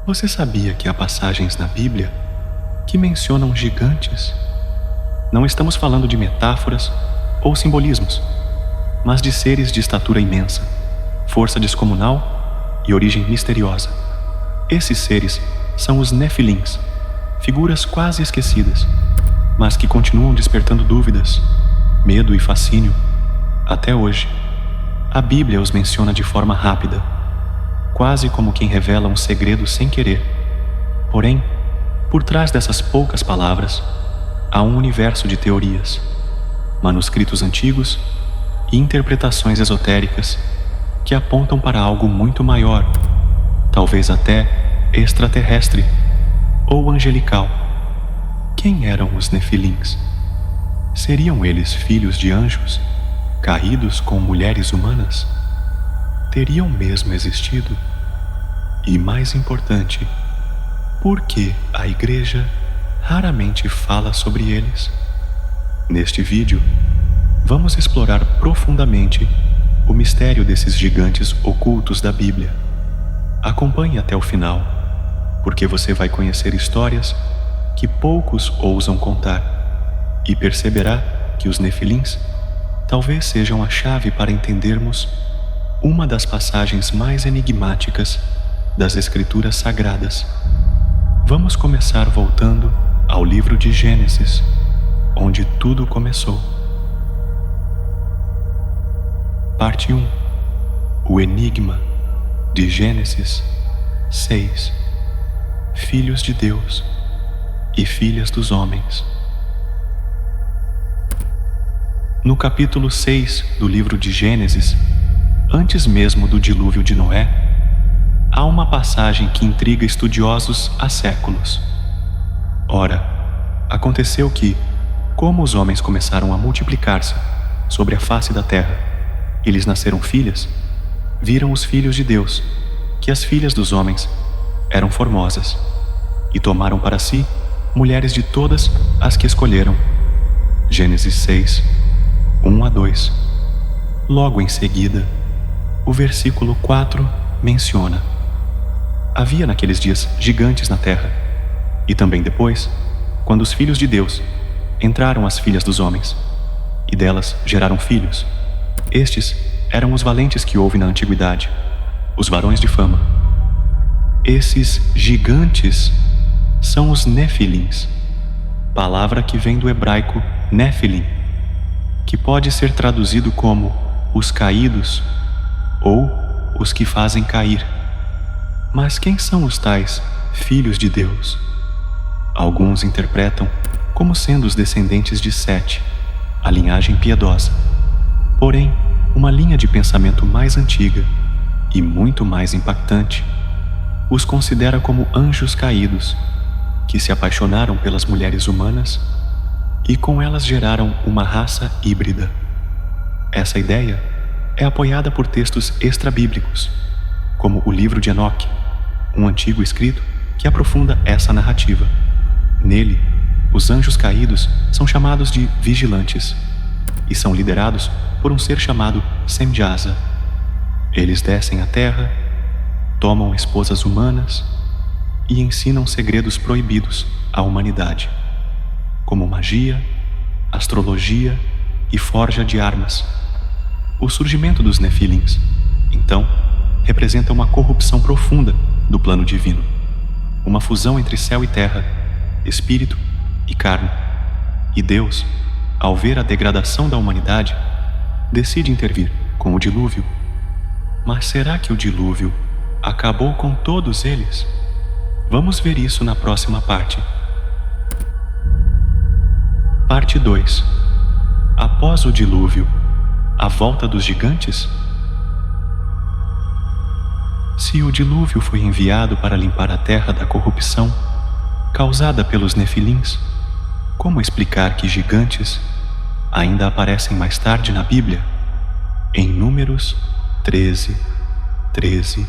Você sabia que há passagens na Bíblia que mencionam gigantes? Não estamos falando de metáforas ou simbolismos, mas de seres de estatura imensa, força descomunal e origem misteriosa. Esses seres são os Nefilins, figuras quase esquecidas, mas que continuam despertando dúvidas, medo e fascínio até hoje. A Bíblia os menciona de forma rápida, quase como quem revela um segredo sem querer. Porém, por trás dessas poucas palavras, há um universo de teorias, manuscritos antigos e interpretações esotéricas que apontam para algo muito maior, talvez até extraterrestre ou angelical. Quem eram os Nefilins? Seriam eles filhos de anjos, caídos com mulheres humanas? Teriam mesmo existido? E mais importante, por que a Igreja raramente fala sobre eles? Neste vídeo, vamos explorar profundamente o mistério desses gigantes ocultos da Bíblia. Acompanhe até o final, porque você vai conhecer histórias que poucos ousam contar e perceberá que os Nefilins talvez sejam a chave para entendermos uma das passagens mais enigmáticas das Escrituras Sagradas. Vamos começar voltando ao livro de Gênesis, onde tudo começou. Parte 1. O Enigma de Gênesis 6. Filhos de Deus e filhas dos homens. No capítulo 6 do livro de Gênesis, antes mesmo do dilúvio de Noé, há uma passagem que intriga estudiosos há séculos. Ora, aconteceu que, como os homens começaram a multiplicar-se sobre a face da terra, e lhes nasceram filhas, viram os filhos de Deus que as filhas dos homens eram formosas, e tomaram para si mulheres de todas as que escolheram. Gênesis 6, 1 a 2. Logo em seguida, o versículo 4 menciona: havia naqueles dias gigantes na terra, e também depois, quando os filhos de Deus entraram as filhas dos homens, e delas geraram filhos. Estes eram os valentes que houve na antiguidade, os varões de fama. Esses gigantes são os Nefilins, palavra que vem do hebraico Nefilim, que pode ser traduzido como os caídos ou os que fazem cair. Mas quem são os tais filhos de Deus? Alguns interpretam como sendo os descendentes de Sete, a linhagem piedosa. Porém, uma linha de pensamento mais antiga e muito mais impactante os considera como anjos caídos, que se apaixonaram pelas mulheres humanas e com elas geraram uma raça híbrida. Essa ideia é apoiada por textos extrabíblicos, como o livro de Enoque, um antigo escrito que aprofunda essa narrativa. Nele, os anjos caídos são chamados de vigilantes e são liderados por um ser chamado Semjaza. Eles descem à terra, tomam esposas humanas e ensinam segredos proibidos à humanidade, como magia, astrologia e forja de armas. O surgimento dos Nefilins, então, representa uma corrupção profunda do plano divino, uma fusão entre céu e terra, espírito e carne. E Deus, ao ver a degradação da humanidade, decide intervir com o dilúvio. Mas será que o dilúvio acabou com todos eles? Vamos ver isso na próxima parte. Parte 2. Após o dilúvio, a volta dos gigantes? Se o dilúvio foi enviado para limpar a terra da corrupção causada pelos Nefilins, como explicar que gigantes ainda aparecem mais tarde na Bíblia? Em Números 13, 13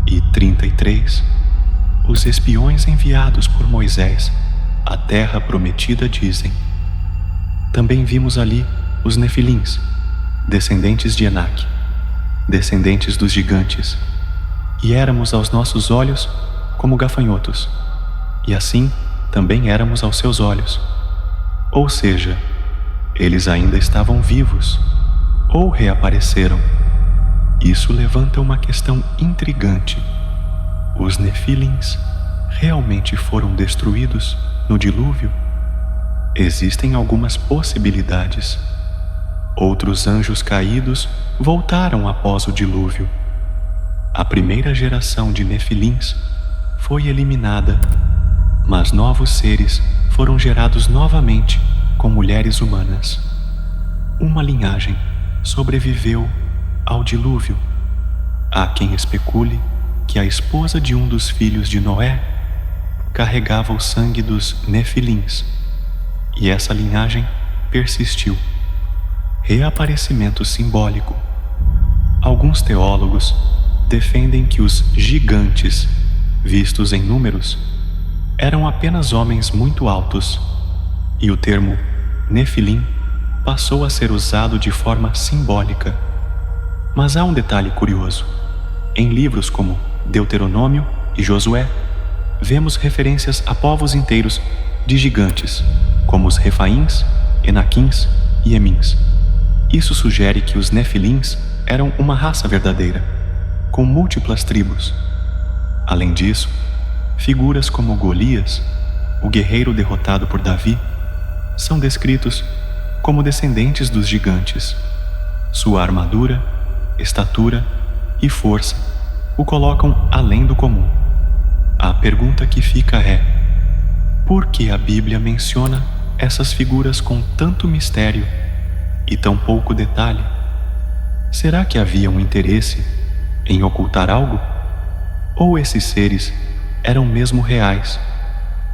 e 33, os espiões enviados por Moisés à terra prometida dizem: também vimos ali os Nefilins, descendentes de Enaque, descendentes dos gigantes, e éramos aos nossos olhos como gafanhotos, e assim também éramos aos seus olhos. Ou seja, eles ainda estavam vivos ou reapareceram. Isso levanta uma questão intrigante. Os Nefilins realmente foram destruídos no dilúvio? Existem algumas possibilidades. Outros anjos caídos voltaram após o dilúvio. A primeira geração de Nefilins foi eliminada, mas novos seres foram gerados novamente com mulheres humanas. Uma linhagem sobreviveu ao dilúvio. Há quem especule que a esposa de um dos filhos de Noé carregava o sangue dos Nefilins, e essa linhagem persistiu. Reaparecimento simbólico. Alguns teólogos defendem que os gigantes, vistos em números, eram apenas homens muito altos, e o termo Nefilim passou a ser usado de forma simbólica. Mas há um detalhe curioso. Em livros como Deuteronômio e Josué, vemos referências a povos inteiros de gigantes, como os Refaíns, Enaquins e Emins. Isso sugere que os Nefilins eram uma raça verdadeira, com múltiplas tribos. Além disso, figuras como Golias, o guerreiro derrotado por Davi, são descritos como descendentes dos gigantes. Sua armadura, estatura e força o colocam além do comum. A pergunta que fica é: por que a Bíblia menciona essas figuras com tanto mistério e tão pouco detalhe? Será que havia um interesse em ocultar algo? Ou esses seres eram mesmo reais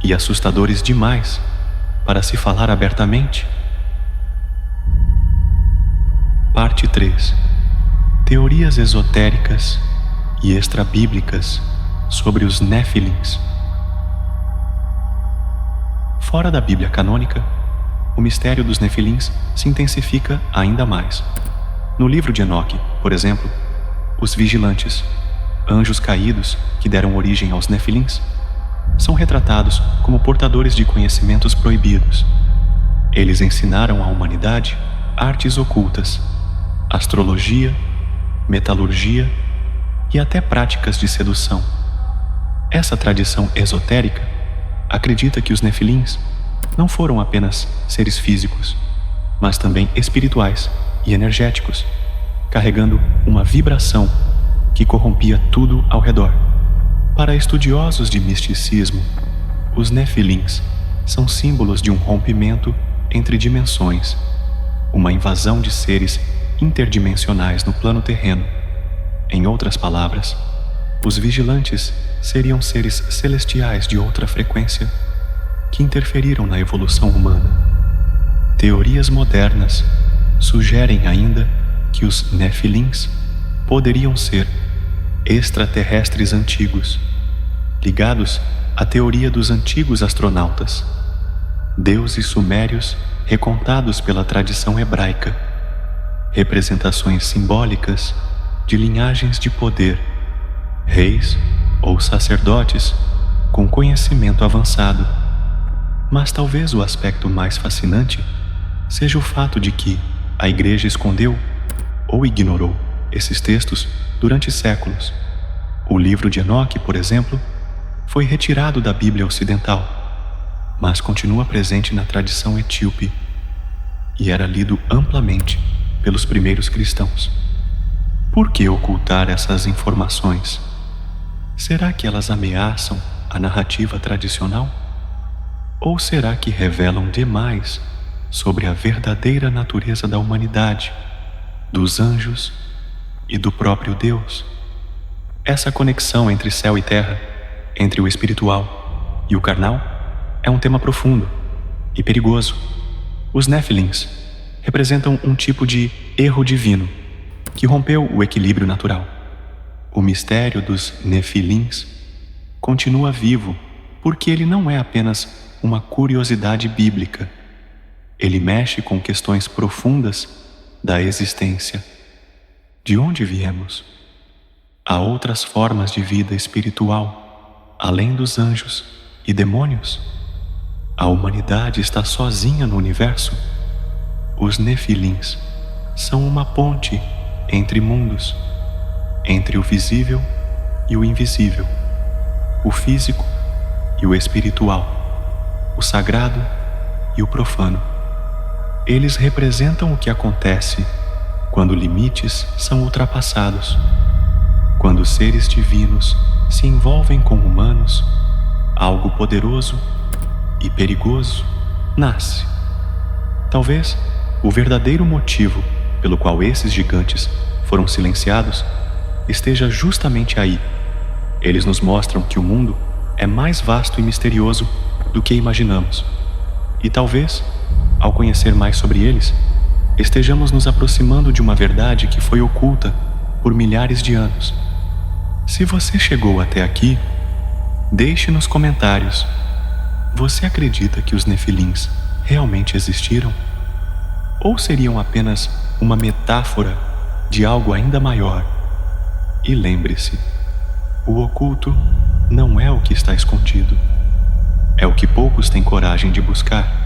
e assustadores demais para se falar abertamente? Parte 3. Teorias esotéricas e extrabíblicas sobre os Nefilins. Fora da Bíblia canônica, o mistério dos Nefilins se intensifica ainda mais. No livro de Enoque, por exemplo, os vigilantes, anjos caídos que deram origem aos Nefilins, são retratados como portadores de conhecimentos proibidos. Eles ensinaram à humanidade artes ocultas, astrologia, metalurgia e até práticas de sedução. Essa tradição esotérica acredita que os Nefilins não foram apenas seres físicos, mas também espirituais e energéticos, carregando uma vibração que corrompia tudo ao redor. Para estudiosos de misticismo, os Nefilins são símbolos de um rompimento entre dimensões, uma invasão de seres interdimensionais no plano terreno. Em outras palavras, os vigilantes seriam seres celestiais de outra frequência que interferiram na evolução humana. Teorias modernas sugerem ainda que os Nefilins poderiam ser extraterrestres antigos, ligados à teoria dos antigos astronautas, deuses sumérios recontados pela tradição hebraica, representações simbólicas de linhagens de poder, reis ou sacerdotes com conhecimento avançado. Mas talvez o aspecto mais fascinante seja o fato de que a Igreja escondeu ou ignorou esses textos durante séculos. O livro de Enoque, por exemplo, foi retirado da Bíblia Ocidental, mas continua presente na tradição etíope e era lido amplamente pelos primeiros cristãos. Por que ocultar essas informações? Será que elas ameaçam a narrativa tradicional? Ou será que revelam demais sobre a verdadeira natureza da humanidade, dos anjos e do próprio Deus? Essa conexão entre céu e terra, entre o espiritual e o carnal, é um tema profundo e perigoso. Os Nefilins representam um tipo de erro divino que rompeu o equilíbrio natural. O mistério dos Nefilins continua vivo porque ele não é apenas uma curiosidade bíblica. Ele mexe com questões profundas da existência. De onde viemos? Há outras formas de vida espiritual. além dos anjos e demônios? A humanidade está sozinha no universo? Os Nefilins são uma ponte entre mundos, entre o visível e o invisível, o físico e o espiritual, o sagrado e o profano. Eles representam o que acontece quando limites são ultrapassados, quando seres divinos se envolvem com humanos, algo poderoso e perigoso nasce. Talvez o verdadeiro motivo pelo qual esses gigantes foram silenciados esteja justamente aí. Eles nos mostram que o mundo é mais vasto e misterioso do que imaginamos. E talvez, ao conhecer mais sobre eles, estejamos nos aproximando de uma verdade que foi oculta por milhares de anos. Se você chegou até aqui, deixe nos comentários: você acredita que os Nefilins realmente existiram? Ou seriam apenas uma metáfora de algo ainda maior? E lembre-se, o oculto não é o que está escondido, é o que poucos têm coragem de buscar.